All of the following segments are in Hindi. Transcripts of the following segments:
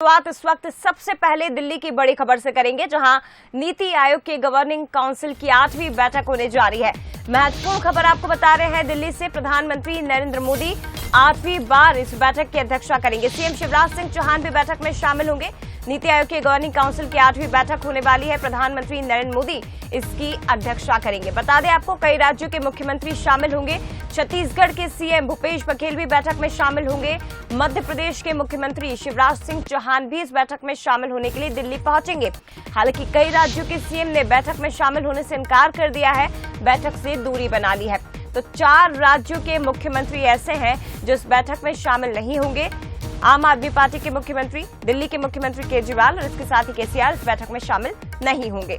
शुरुआत इस वक्त सबसे पहले दिल्ली की बड़ी खबर से करेंगे, जहां नीति आयोग के गवर्निंग काउंसिल की 8वीं बैठक होने जा रही है। महत्वपूर्ण खबर आपको बता रहे हैं, दिल्ली से प्रधानमंत्री नरेंद्र मोदी 8वीं बार इस बैठक की अध्यक्षता करेंगे। सीएम शिवराज सिंह चौहान भी बैठक में शामिल होंगे। नीति आयोग के गवर्निंग काउंसिल की 8वीं बैठक होने वाली है। प्रधानमंत्री नरेंद्र मोदी इसकी अध्यक्षता करेंगे। बता दें आपको, कई राज्यों के मुख्यमंत्री शामिल होंगे। छत्तीसगढ़ के सीएम भूपेश बघेल भी बैठक में शामिल होंगे। मध्य प्रदेश के मुख्यमंत्री शिवराज सिंह चौहान भी इस बैठक में शामिल होने के लिए दिल्ली पहुंचेंगे। हालांकि कई राज्यों के सीएम ने बैठक में शामिल होने से इनकार कर दिया है, बैठक से दूरी बना ली है। तो 4 राज्यों के मुख्यमंत्री ऐसे हैं जो इस बैठक में शामिल नहीं होंगे। आम आदमी पार्टी के मुख्यमंत्री, दिल्ली के मुख्यमंत्री केजरीवाल और इसके साथ ही केसीआर इस बैठक में शामिल नहीं होंगे।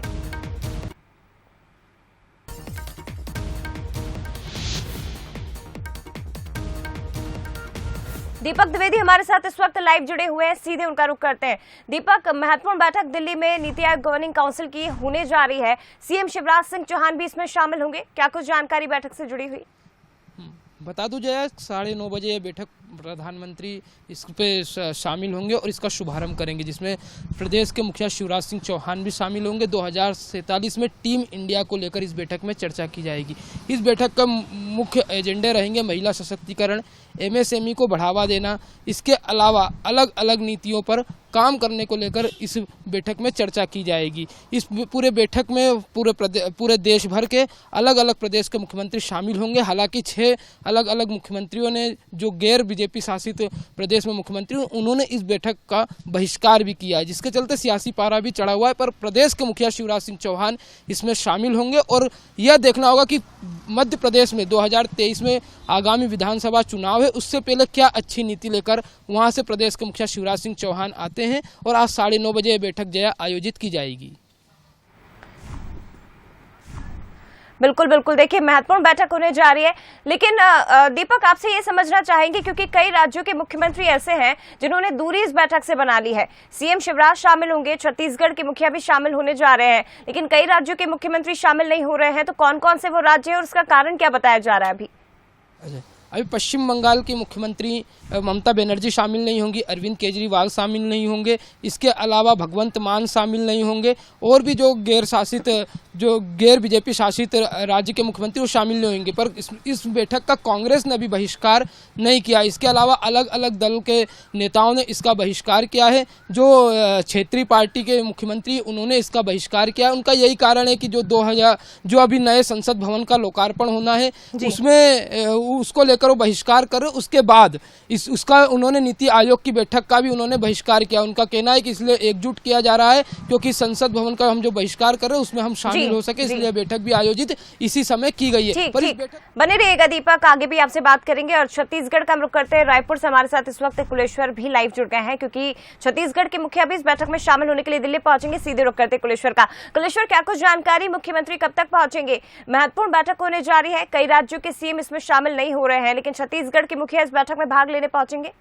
दीपक द्विवेदी हमारे साथ इस वक्त लाइव जुड़े हुए हैं, सीधे उनका रुख करते हैं। दीपक, महत्वपूर्ण बैठक दिल्ली में नीति आयोग गवर्निंग काउंसिल की होने जा रही है। सीएम शिवराज सिंह चौहान भी इसमें शामिल होंगे, क्या कुछ जानकारी बैठक से जुड़ी हुई? बता दूं जया, 9:30 बजे ये बैठक प्रधानमंत्री इस पे शामिल होंगे और इसका शुभारंभ करेंगे, जिसमें प्रदेश के मुखिया शिवराज सिंह चौहान भी शामिल होंगे। 2047 में टीम इंडिया को लेकर इस बैठक में चर्चा की जाएगी। इस बैठक का मुख्य एजेंडे रहेंगे महिला सशक्तिकरण, एमएसएमई को बढ़ावा देना। इसके अलावा अलग अलग नीतियों पर काम करने को लेकर इस बैठक में चर्चा की जाएगी। इस पूरे बैठक में पूरे देश भर के अलग अलग प्रदेश के मुख्यमंत्री शामिल होंगे। हालांकि 6 अलग अलग मुख्यमंत्रियों ने, जो गैर बीजेपी शासित प्रदेश में मुख्यमंत्री, उन्होंने इस बैठक का बहिष्कार भी किया है, जिसके चलते सियासी पारा भी चढ़ा हुआ है। पर प्रदेश के मुखिया शिवराज सिंह चौहान इसमें शामिल होंगे और यह देखना होगा कि मध्य प्रदेश में 2023 में आगामी विधानसभा चुनाव है, उससे पहले क्या अच्छी नीति लेकर वहां से प्रदेश के मुखिया शिवराज सिंह चौहान आते हैं। और आज 9:30 बजे बैठक जया आयोजित की जाएगी। बिल्कुल बिल्कुल, देखिए महत्वपूर्ण बैठक होने जा रही है। लेकिन दीपक, आपसे ये समझना चाहेंगे, क्योंकि कई राज्यों के मुख्यमंत्री ऐसे हैं जिन्होंने दूरी इस बैठक से बना ली है। सीएम शिवराज शामिल होंगे, छत्तीसगढ़ के मुखिया भी शामिल होने जा रहे हैं, लेकिन कई राज्यों के मुख्यमंत्री शामिल नहीं हो रहे हैं। तो कौन कौन से वो राज्य है और उसका कारण क्या बताया जा रहा है अभी पश्चिम बंगाल की मुख्यमंत्री ममता बनर्जी शामिल नहीं होंगी, अरविंद केजरीवाल शामिल नहीं होंगे, इसके अलावा भगवंत मान शामिल नहीं होंगे, और भी जो गैर बीजेपी शासित राज्य के मुख्यमंत्री वो शामिल नहीं होंगे। पर इस बैठक का कांग्रेस ने अभी बहिष्कार नहीं किया। इसके अलावा अलग अलग दल के नेताओं ने इसका बहिष्कार किया है। जो क्षेत्रीय पार्टी के मुख्यमंत्री, उन्होंने इसका बहिष्कार किया। उनका यही कारण है कि जो अभी नए संसद भवन का लोकार्पण होना है, उसमें उसको लेकर वो बहिष्कार कर रहे। उसके बाद उसका उन्होंने नीति आयोग की बैठक का भी उन्होंने बहिष्कार किया। उनका कहना है कि इसलिए एकजुट किया जा रहा है, क्योंकि संसद भवन का हम जो बहिष्कार कर रहे हैं उसमें हम शामिल हो सके, इसलिए बैठक भी आयोजित इसी समय की गई है। पर बने रहिएगा दीपक, आगे भी आपसे बात करेंगे। और छत्तीसगढ़ का रुख करते हैं, रायपुर से हमारे साथ इस वक्त कुलेश्वर भी लाइव जुड़ गए हैं, क्योंकि छत्तीसगढ़ के मुखिया भी इस बैठक में शामिल होने के लिए दिल्ली पहुंचेंगे। सीधे रुख करते कुलेश्वर का। कुलेश्वर, क्या कुछ जानकारी, मुख्यमंत्री कब तक पहुंचेंगे? महत्वपूर्ण बैठक होने जा रही है, कई राज्यों के सीएम इसमें शामिल नहीं हो रहे हैं, लेकिन छत्तीसगढ़ के मुखिया इस बैठक में भाग लेने पहुंचेंगे।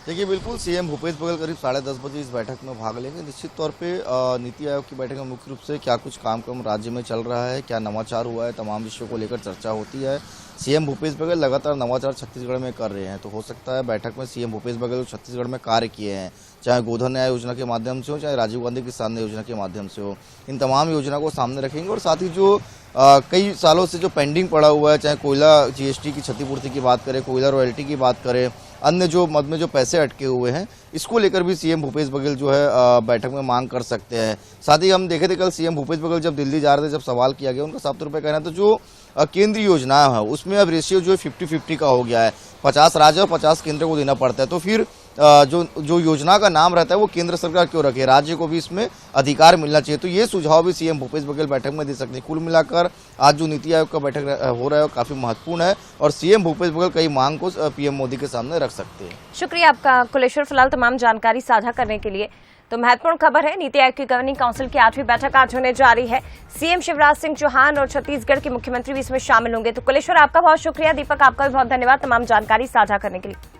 देखिए, बिल्कुल सीएम भूपेश बघेल करीब 10:30 बजे इस बैठक में भाग लेंगे। निश्चित तौर पे नीति आयोग की बैठक में मुख्य रूप से क्या कुछ कार्यक्रम राज्य में चल रहा है, क्या नवाचार हुआ है, तमाम विषयों को लेकर चर्चा होती है। सीएम भूपेश बघेल लगातार नवाचार छत्तीसगढ़ में कर रहे हैं, तो हो सकता है बैठक में सीएम भूपेश बघेल छत्तीसगढ़ में कार्य किए हैं, चाहे गोधन न्याय योजना के माध्यम से हो, चाहे राजीव गांधी किसान न्याय योजना के माध्यम से हो, इन तमाम योजना को सामने रखेंगे। और साथ ही जो कई सालों से जो पेंडिंग पड़ा हुआ है, चाहे कोयला जीएसटी की क्षतिपूर्ति की बात करें, कोयला रॉयल्टी की बात करें, अन्य जो मद में जो पैसे अटके हुए हैं, इसको लेकर भी सीएम भूपेश बघेल जो है बैठक में मांग कर सकते हैं। साथ ही हम देखे थे कल सीएम भूपेश बघेल जब दिल्ली जा रहे थे, जब सवाल किया गया, उनका साफ तौर पर कहना था जो केंद्रीय योजना है उसमें अब रेशियो जो है 50-50 का हो गया है। 50 राज्य और 50 केंद्र को देना पड़ता है। तो फिर जो योजना का नाम रहता है वो केंद्र सरकार क्यों रखे, राज्य को भी इसमें अधिकार मिलना चाहिए। तो ये सुझाव भी सीएम भूपेश बघेल बैठक में दे सकते हैं। कुल मिलाकर आज जो नीति आयोग का बैठक हो रहा है वो काफी महत्वपूर्ण है और सीएम भूपेश बघेल कई मांग को पीएम मोदी के सामने रख सकते हैं। शुक्रिया आपका कुलेश्वर, फिलहाल तमाम जानकारी साझा करने के लिए। तो महत्वपूर्ण खबर है, नीति आयोग की गवर्निंग काउंसिल की 8वीं बैठक आज होने जा रही है। सीएम शिवराज सिंह चौहान और छत्तीसगढ़ के मुख्यमंत्री भी इसमें शामिल होंगे। तो कुलेश्वर, आपका बहुत शुक्रिया। दीपक, आपका भी बहुत धन्यवाद तमाम जानकारी साझा करने के लिए।